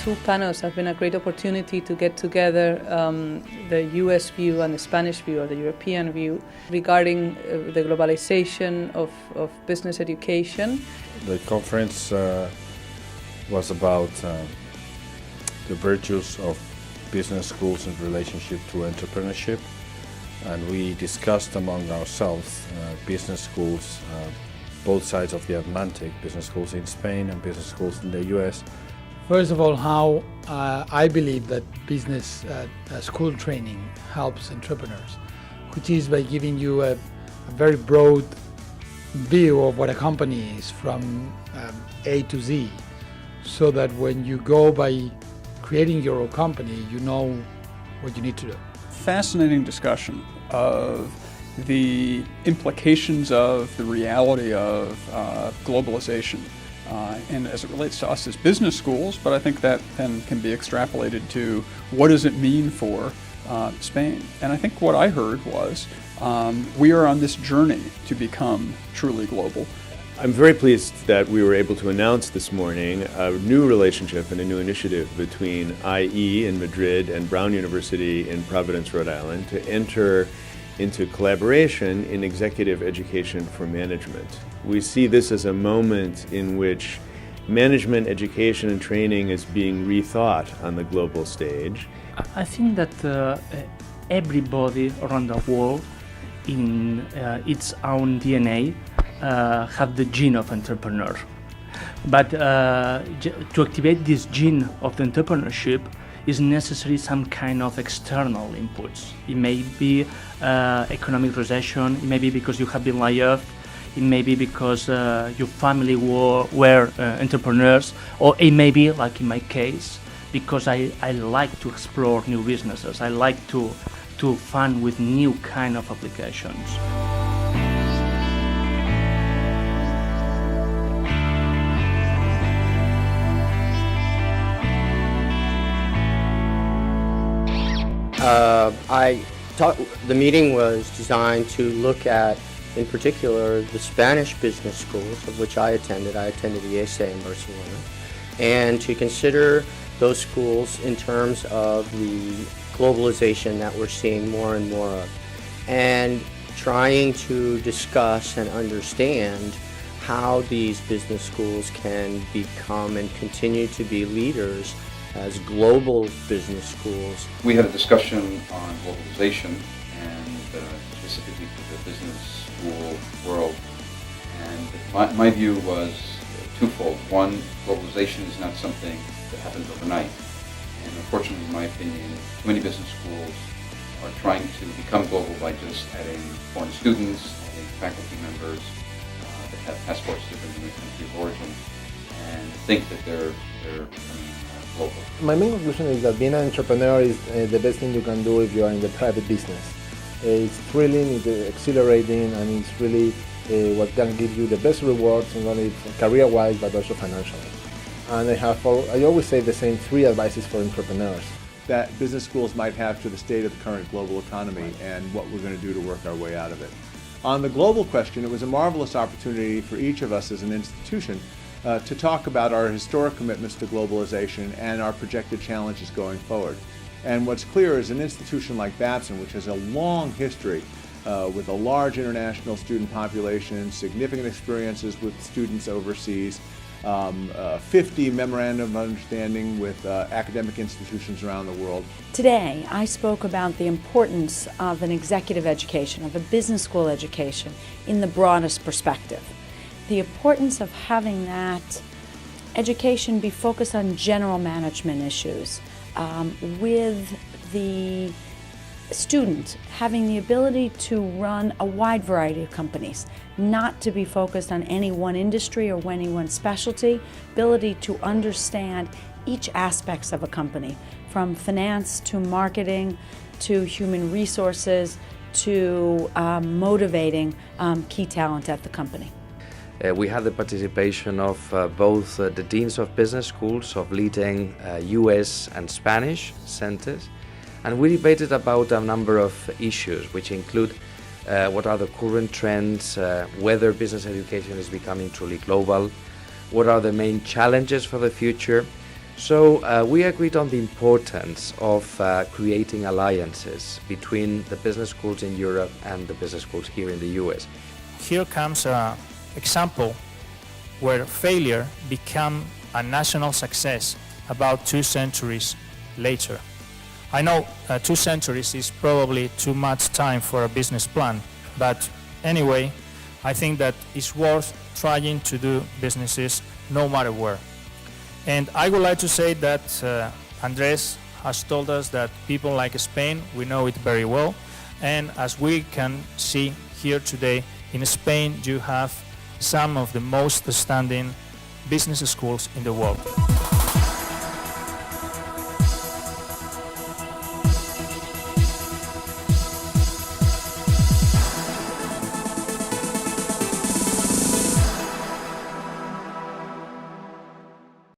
two panels have been a great opportunity to get together the US view and the Spanish view, or the European view, regarding the globalization of business education. The conference was about the virtues of business schools in relationship to entrepreneurship, and we discussed among ourselves business schools, both sides of the Atlantic, business schools in Spain and business schools in the US. First of all, how I believe that business school training helps entrepreneurs, which is by giving you a very broad view of what a company is from A to Z, so that when you go by creating your own company, you know what you need to do. Fascinating discussion of the implications of the reality of globalization. And as it relates to us as business schools, but I think that then can be extrapolated to what does it mean for Spain. And I think what I heard was we are on this journey to become truly global. I'm very pleased that we were able to announce this morning a new relationship and a new initiative between IE in Madrid and Brown University in Providence, Rhode Island, to enter into collaboration in executive education for management. We see this as a moment in which management education and training is being rethought on the global stage. I think that everybody around the world in its own DNA have the gene of entrepreneur. But to activate this gene of the entrepreneurship is necessary some kind of external inputs. It may be economic recession, it may be because you have been laid off, it may be because your family were entrepreneurs, or it may be, like in my case, because I like to explore new businesses. I like to fund with new kind of applications. The meeting was designed to look at, in particular, the Spanish business schools, of which I attended. I attended the ESE in Barcelona, and to consider those schools in terms of the globalization that we're seeing more and more of, and trying to discuss and understand how these business schools can become and continue to be leaders as global business schools. We had a discussion on globalization and specifically for the business school world. And my view was twofold. One, globalization is not something that happens overnight. And unfortunately, in my opinion, too many business schools are trying to become global by just adding foreign students, adding faculty members that have passports different than their country of origin, and think that they're becoming global. My main conclusion is that being an entrepreneur is the best thing you can do if you are in the private business. It's thrilling, it's exhilarating, and it's really what can give you the best rewards, not only career-wise but also financially. And I always say the same three advices for entrepreneurs that business schools might have to the state of the current global economy and what we're going to do to work our way out of it. On the global question, it was a marvelous opportunity for each of us as an institution to talk about our historic commitments to globalization and our projected challenges going forward. And what's clear is an institution like Babson, which has a long history with a large international student population, significant experiences with students overseas, 50 memorandum of understanding with academic institutions around the world. Today, I spoke about the importance of an executive education, of a business school education in the broadest perspective. The importance of having that education be focused on general management issues, with the student having the ability to run a wide variety of companies, not to be focused on any one industry or any one specialty, ability to understand each aspects of a company, from finance to marketing to human resources to motivating key talent at the company. We had the participation of both the deans of business schools of leading US and Spanish centers, and we debated about a number of issues which include what are the current trends, whether business education is becoming truly global, what are the main challenges for the future, So we agreed on the importance of creating alliances between the business schools in Europe and the business schools here in the US. Here comes an example where failure became a national success about 2 centuries later. I know 2 centuries is probably too much time for a business plan, but anyway, I think that it's worth trying to do businesses no matter where. And I would like to say that Andres has told us that people like Spain, we know it very well, and as we can see here today, in Spain you have some of the most outstanding business schools in the world.